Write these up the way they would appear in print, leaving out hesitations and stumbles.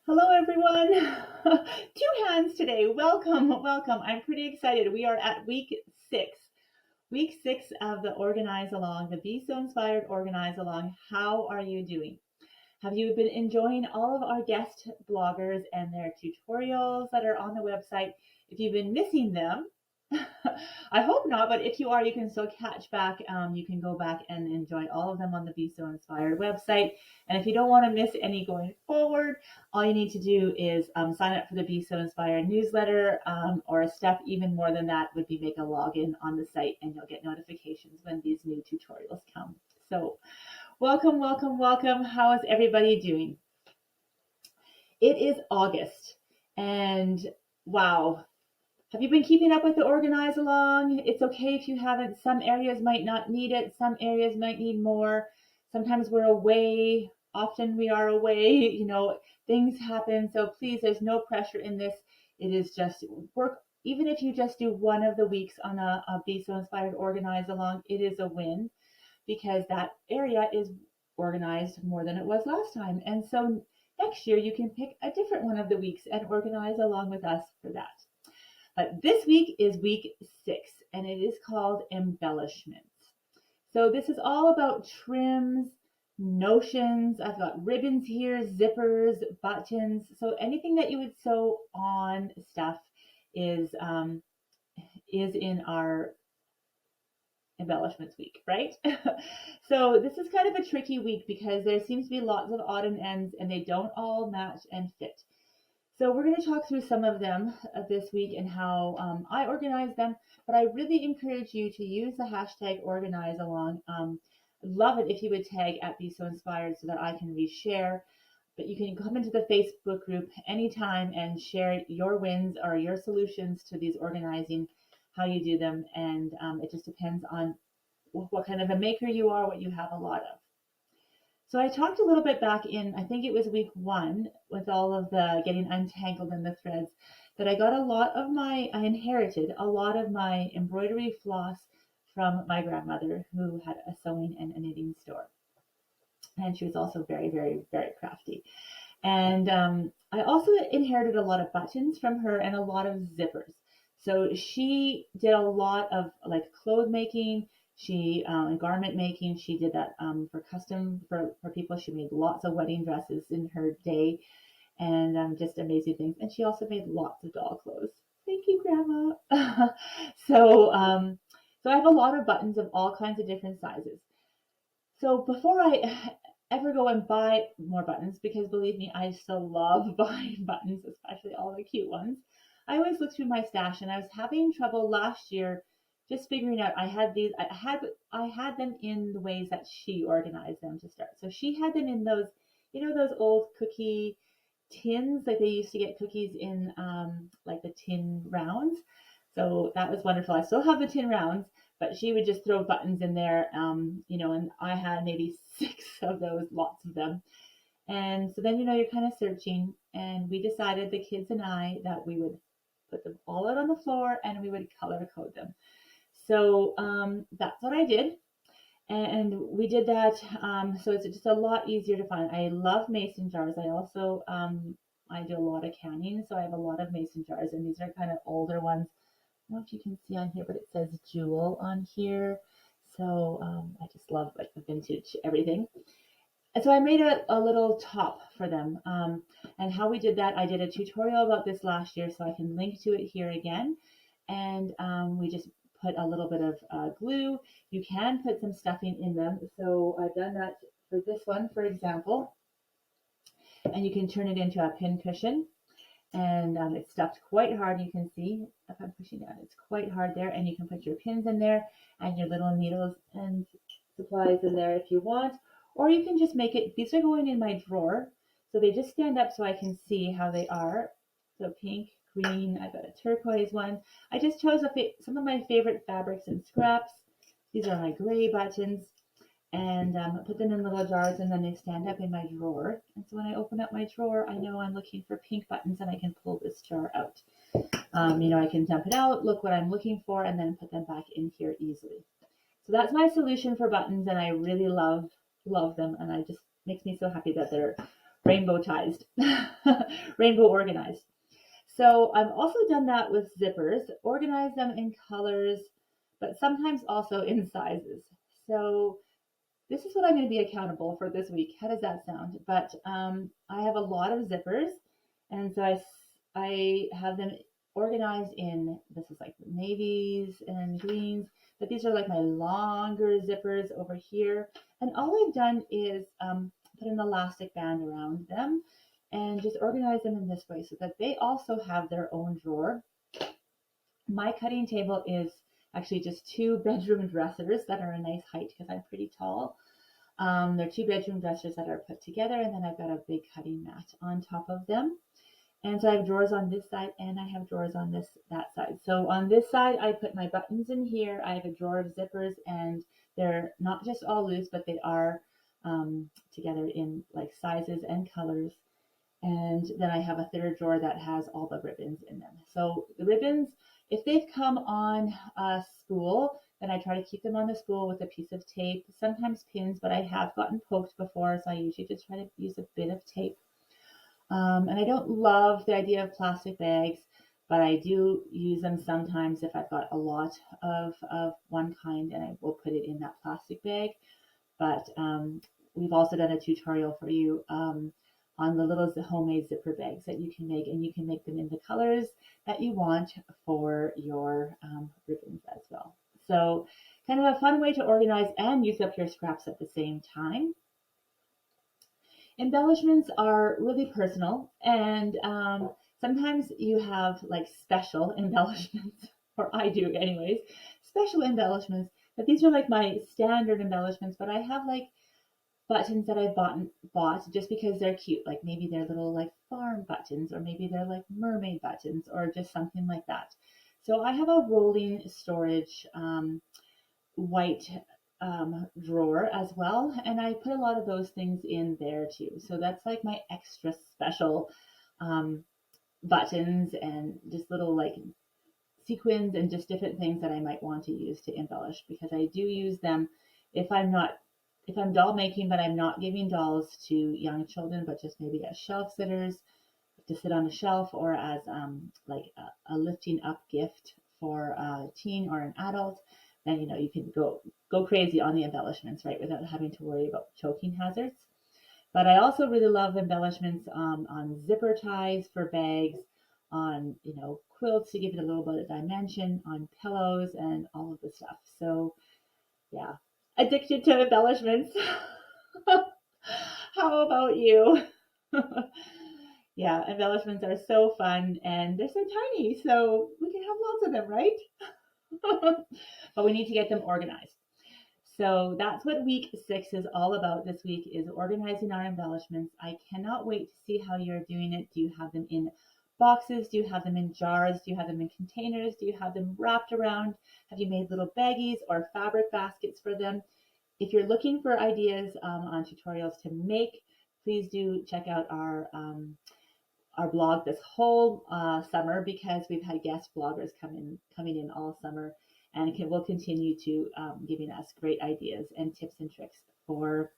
Hello, everyone. Two hands today. Welcome, welcome. I'm pretty excited. We are at week six of the Organize Along, the Be So Inspired Organize Along. How are you doing? Have you been enjoying all of our guest bloggers and their tutorials that are on the website? If you've been missing them, I hope not, but if you are, you can still catch back. You can go back and enjoy all of them on the Be So Inspired website. And if you don't want to miss any going forward, all you need to do is sign up for the Be So Inspired newsletter, or a step even more than that would be make a login on the site, and you'll get notifications when these new tutorials come. So welcome, welcome, welcome. How is everybody doing? It is August, and wow, have you been keeping up with the Organize Along? It's okay if you haven't. Some areas might not need it. Some areas might need more. Sometimes we're away. Often we are away. Things happen. So please, there's no pressure in this. It is just work. Even if you just do one of the weeks on a Be So Inspired Organize Along, it is a win because that area is organized more than it was last time. And so next year you can pick a different one of the weeks and organize along with us for that. But this week is week 6, and it is called Embellishments. So this is all about trims, notions. I've got ribbons here, zippers, buttons. So anything that you would sew on stuff is in our embellishments week, right? So this is kind of a tricky week because there seems to be lots of odd and ends, and they don't all match and fit. So we're going to talk through some of them this week and how I organize them, but I really encourage you to use the hashtag organize along. Love it if you would tag at Be So Inspired so that I can reshare. But you can come into the Facebook group anytime and share your wins or your solutions to these organizing, how you do them. And it just depends on what kind of a maker you are, what you have a lot of. So I talked a little bit back in, I think it was week 1, with all of the getting untangled in the threads, that I inherited a lot of my embroidery floss from my grandmother, who had a sewing and a knitting store. And she was also very, very, very crafty. And I also inherited a lot of buttons from her and a lot of zippers. So she did a lot of like clothes making. She garment making. She did that for custom for people. She made lots of wedding dresses in her day, and just amazing things. And she also made lots of doll clothes. Thank you, Grandma. So I have a lot of buttons of all kinds of different sizes. So before I ever go and buy more buttons, because believe me, I still love buying buttons, especially all the cute ones, I always look through my stash, and I was having trouble last year just figuring out. I had them in the ways that she organized them to start. So she had them in those, those old cookie tins, like they used to get cookies in, like the tin rounds. So that was wonderful. I still have the tin rounds, but she would just throw buttons in there, and I had maybe 6 of those, lots of them. And so then, you're kind of searching, and we decided, the kids and I, that we would put them all out on the floor and we would color code them. So that's what I did. And we did that. So it's just a lot easier to find. I love mason jars. I also, I do a lot of canning, so I have a lot of mason jars, and these are kind of older ones. I don't know if you can see on here, but it says Jewel on here. So I just love like the vintage everything. And so I made a little top for them. And how we did that, I did a tutorial about this last year, so I can link to it here again. And we just put a little bit of glue. You can put some stuffing in them. So I've done that for this one, for example. And you can turn it into a pin cushion. And it's stuffed quite hard. You can see if I'm pushing down, it's quite hard there. And you can put your pins in there and your little needles and supplies in there if you want. Or you can just make it, these are going in my drawer. So they just stand up so I can see how they are. So pink, green, I've got a turquoise one. I just chose some of my favorite fabrics and scraps. These are my gray buttons. And put them in little jars, and then they stand up in my drawer. And so when I open up my drawer, I know I'm looking for pink buttons, and I can pull this jar out. I can dump it out, look what I'm looking for, and then put them back in here easily. So that's my solution for buttons, and I really love them, and I just makes me so happy that they're rainbow ties, rainbow organized. So I've also done that with zippers, organize them in colors, but sometimes also in sizes. So this is what I'm going to be accountable for this week. How does that sound? But I have a lot of zippers, and so I have them organized in, this is like navies and greens, but these are like my longer zippers over here. And all I've done is put an elastic band around them and just organize them in this way so that they also have their own drawer. My cutting table is actually just two bedroom dressers that are a nice height because I'm pretty tall. They're two bedroom dressers that are put together, and then I've got a big cutting mat on top of them. And so I have drawers on this side and I have drawers on that side. So on this side, I put my buttons in here. I have a drawer of zippers, and they're not just all loose, but they are together in like sizes and colors. And then I have a third drawer that has all the ribbons in them. So the ribbons, if they've come on a spool, then I try to keep them on the spool with a piece of tape, sometimes pins, but I have gotten poked before, so I usually just try to use a bit of tape. And I don't love the idea of plastic bags, but I do use them sometimes if I've got a lot of one kind, and I will put it in that plastic bag. But we've also done a tutorial for you on the little homemade zipper bags that you can make, and you can make them in the colors that you want for your ribbons as well. So kind of a fun way to organize and use up your scraps at the same time. Embellishments are really personal, and sometimes you have like special embellishments, or I do anyways, special embellishments. But these are like my standard embellishments, but I have like buttons that I bought just because they're cute. Like maybe they're little like farm buttons, or maybe they're like mermaid buttons, or just something like that. So I have a rolling storage white drawer as well, and I put a lot of those things in there too. So that's like my extra special um, buttons and just little like sequins and just different things that I might want to use to embellish, because I do use them if I'm doll making, but I'm not giving dolls to young children, but just maybe as shelf sitters to sit on a shelf, or as like a lifting up gift for a teen or an adult. Then you can go crazy on the embellishments, right, without having to worry about choking hazards. But I also really love embellishments on zipper ties for bags, on quilts to give it a little bit of dimension, on pillows, and all of the stuff. So yeah, addicted to embellishments. How about you? Yeah, embellishments are so fun, and they're so tiny, so we can have lots of them, right? But we need to get them organized. So that's what week 6 is all about this week, is organizing our embellishments. I cannot wait to see how you're doing it. Do you have them in boxes? Do you have them in jars? Do you have them in containers? Do you have them wrapped around? Have you made little baggies or fabric baskets for them? If you're looking for ideas on tutorials to make, please do check out our blog this whole summer, because we've had guest bloggers coming in all summer, and will continue to giving us great ideas and tips and tricks for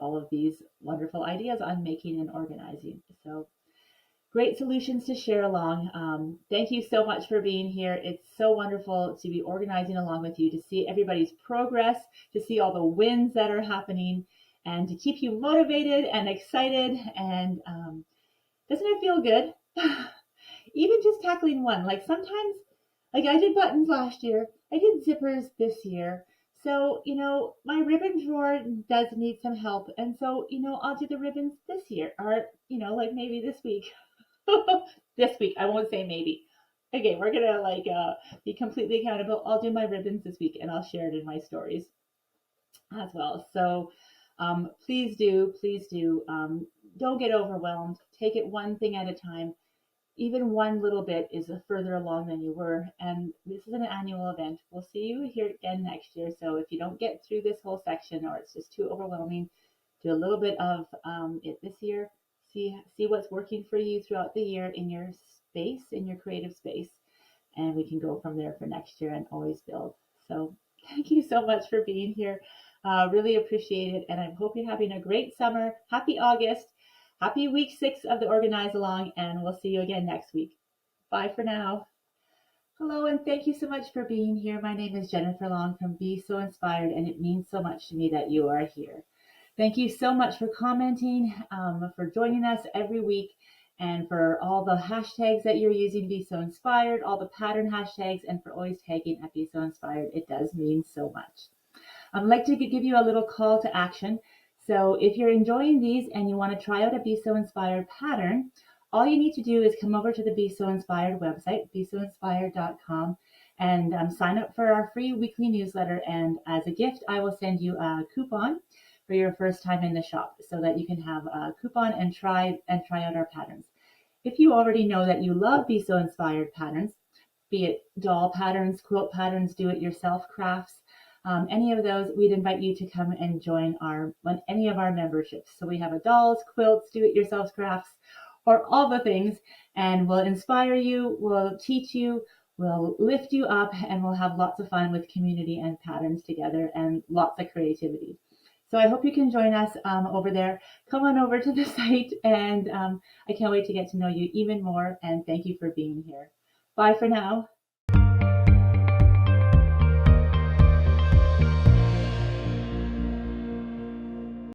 all of these wonderful ideas on making and organizing. So great solutions to share along. Thank you so much for being here. It's so wonderful to be organizing along with you, to see everybody's progress, to see all the wins that are happening, and to keep you motivated and excited. And doesn't it feel good? Even just tackling one. Like sometimes, like I did buttons last year, I did zippers this year. So, my ribbon drawer does need some help. And so, I'll do the ribbons this year, or, like maybe this week. This week, I won't say maybe. Okay, we're gonna be completely accountable. I'll do my ribbons this week, and I'll share it in my stories as well. So please do, don't get overwhelmed. Take it one thing at a time. Even one little bit is further along than you were. And this is an annual event. We'll see you here again next year. So if you don't get through this whole section, or it's just too overwhelming, do a little bit of it this year. See what's working for you throughout the year in your space, in your creative space. And we can go from there for next year and always build. So thank you so much for being here. Really appreciate it. And I hope you're having a great summer. Happy August. Happy week 6 of the Organize Along, and we'll see you again next week. Bye for now. Hello, and thank you so much for being here. My name is Jennifer Long from Be So Inspired, and it means so much to me that you are here. Thank you so much for commenting, for joining us every week, and for all the hashtags that you're using, Be So Inspired, all the pattern hashtags, and for always tagging at Be So Inspired. It does mean so much. I'd like to give you a little call to action. So if you're enjoying these and you want to try out a Be So Inspired pattern, all you need to do is come over to the Be So Inspired website, besoinspired.com, and sign up for our free weekly newsletter. And as a gift, I will send you a coupon for your first time in the shop so that you can have a coupon and try out our patterns. If you already know that you love Be So Inspired patterns, be it doll patterns, quilt patterns, do-it-yourself crafts, any of those, we'd invite you to come and join any of our memberships. So we have a dolls, quilts, do-it-yourself crafts, or all the things, and we'll inspire you, we'll teach you, we'll lift you up, and we'll have lots of fun with community and patterns together and lots of creativity. So I hope you can join us over there. Come on over to the site, and I can't wait to get to know you even more, and thank you for being here. Bye for now.